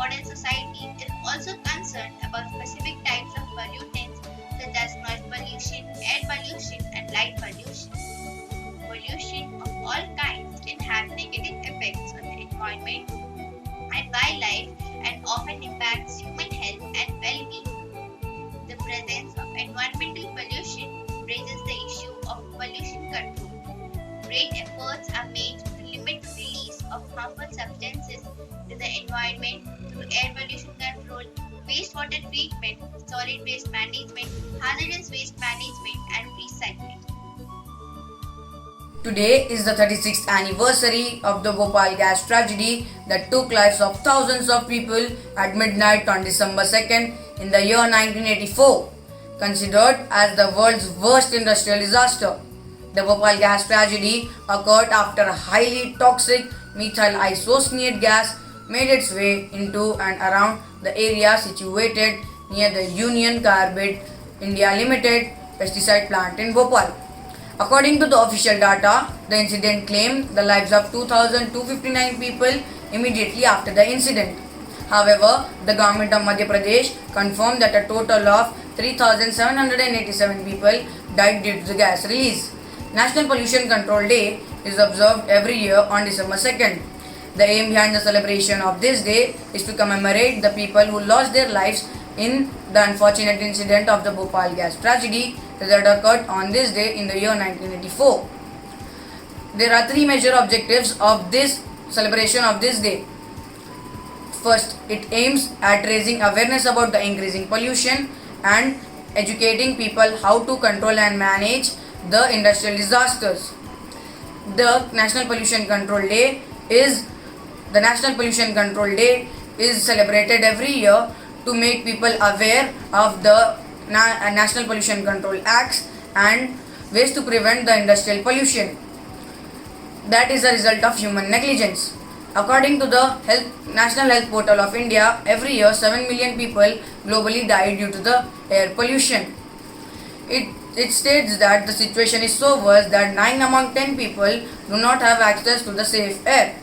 modern society is also concerned about specific types of pollutants such as noise pollution, air pollution, and light pollution. Pollution of all kinds can have negative effects on the environment and wildlife and often impacts human health and well-being. The presence of environmental pollution raises the issue of pollution control. Great efforts are made to limit the release of harmful substances to the environment through air pollution control, wastewater treatment, solid waste management, hazardous waste management, and recycling. Today is the 36th anniversary of the Bhopal gas tragedy that took lives of thousands of people at midnight on December 2nd in the year 1984. Considered as the world's worst industrial disaster, the Bhopal gas tragedy occurred after a highly toxic methyl isocyanate gas made its way into and around the area situated near the Union Carbide India Limited pesticide plant in Bhopal. According to the official data, the incident claimed the lives of 2,259 people immediately after the incident. However, the government of Madhya Pradesh confirmed that a total of 3,787 people died due to the gas release. National Pollution Control Day is observed every year on December 2nd. The aim behind the celebration of this day is to commemorate the people who lost their lives in the unfortunate incident of the Bhopal gas tragedy that occurred on this day in the year 1984. There are three major objectives of this celebration of this day. First, it aims at raising awareness about the increasing pollution and educating people how to control and manage the industrial disasters. The National Pollution Control Day is celebrated every year to make people aware of the National Pollution Control Acts and ways to prevent the industrial pollution that is a result of human negligence. According to the National Health Portal of India, every year 7 million people globally die due to the air pollution. It states that the situation is so worse that 9 among 10 people do not have access to the safe air.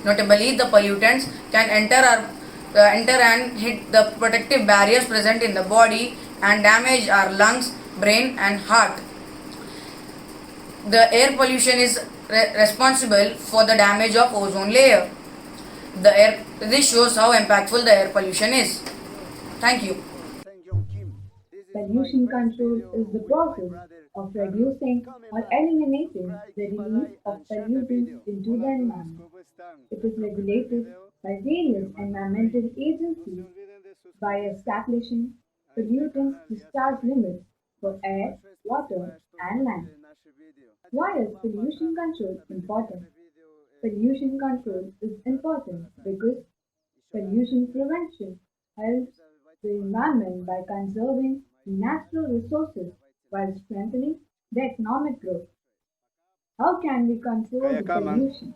Notably, the pollutants can enter and hit the protective barriers present in the body and damage our lungs, brain and heart. The air pollution is responsible for the damage of ozone layer. This shows how impactful the air pollution is. Thank you. Pollution control is the process of reducing or eliminating the release of pollutants into the environment. It is regulated by various environmental agencies by establishing pollutant discharge limits for air, water, and land. Why is pollution control important? Pollution control is important because pollution prevention helps the environment by conserving natural resources while strengthening the economic growth. How can we control the pollution?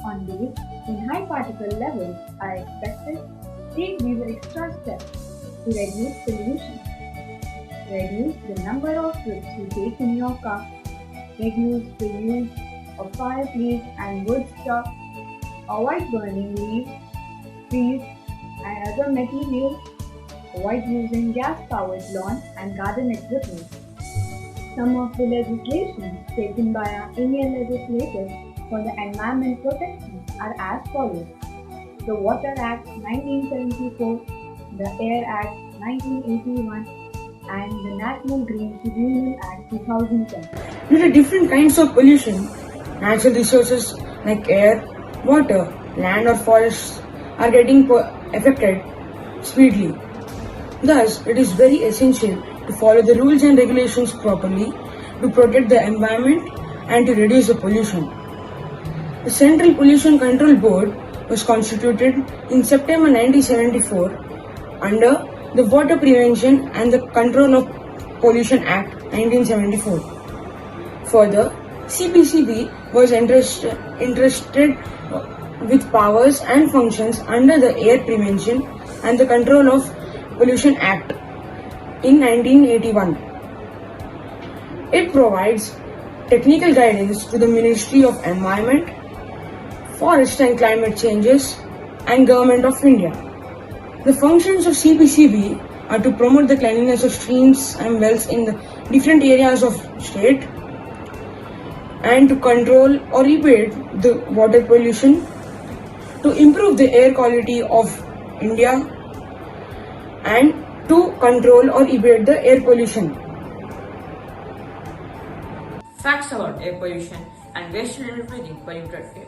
On days when high particle levels are expected, take these extra steps to reduce pollution. Reduce the number of trips you take in your car. Reduce the use of fireplace and wood stove. Avoid burning leaves, trees, and other materials. Avoid using gas-powered lawn and garden equipment. Some of the legislation taken by our Indian legislators for the environment protection are as follows: the Water Act 1974, the Air Act 1981, and the National Green Tribunal Act 2010. Due to different kinds of pollution, natural resources like air, water, land or forests are getting affected speedily. Thus, it is very essential to follow the rules and regulations properly to protect the environment and to reduce the pollution. The Central Pollution Control Board was constituted in September 1974 under the Water Prevention and the Control of Pollution Act 1974. Further, CPCB was entrusted with powers and functions under the Air Prevention and the Control of Pollution Act in 1981. It provides technical guidance to the Ministry of Environment, Forest and Climate Changes, and Government of India. The functions of CPCB are to promote the cleanliness of streams and wells in the different areas of state and to control or rebate the water pollution, to improve the air quality of India and to control or abate the air pollution. Facts about air pollution and waste related breathing polluted air.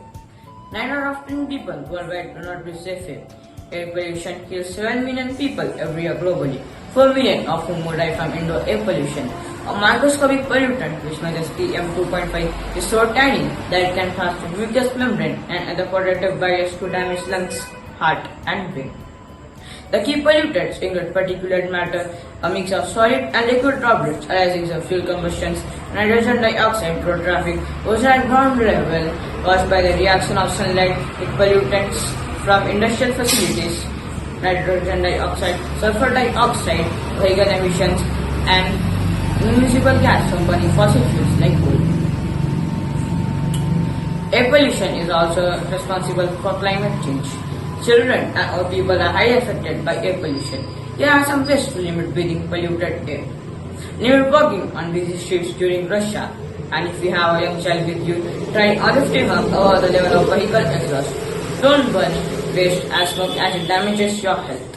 9 out of 10 people worldwide do not breathe safe air. Air pollution kills 7 million people every year globally, 4 million of whom would die from indoor air pollution. A microscopic pollutant, which measures PM2.5, is so tiny that it can pass through mucous membrane and other protective barriers to damage lungs, heart, and brain. The key pollutants include particulate matter, a mix of solid and liquid droplets arising from fuel combustions, nitrogen dioxide, road traffic, ozone ground level caused by the reaction of sunlight with pollutants from industrial facilities, nitrogen dioxide, sulfur dioxide, vehicle emissions, and municipal gas from burning fossil fuels like coal. Air pollution is also responsible for climate change. Children and old people are highly affected by air pollution. Here are some ways to limit breathing polluted air. Limit walking on busy streets during rush hour. And if you have a young child with you, try auditive over the level of vehicle exhaust. Don't burn waste as much as it damages your health.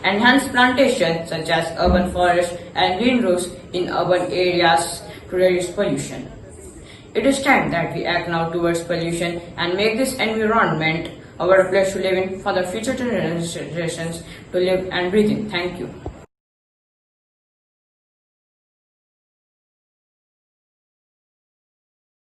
Enhance plantation such as urban forests and green roofs in urban areas to reduce pollution. It is time that we act now towards pollution and make this environment a better place to live in for the future generations to live and breathe in. Thank you.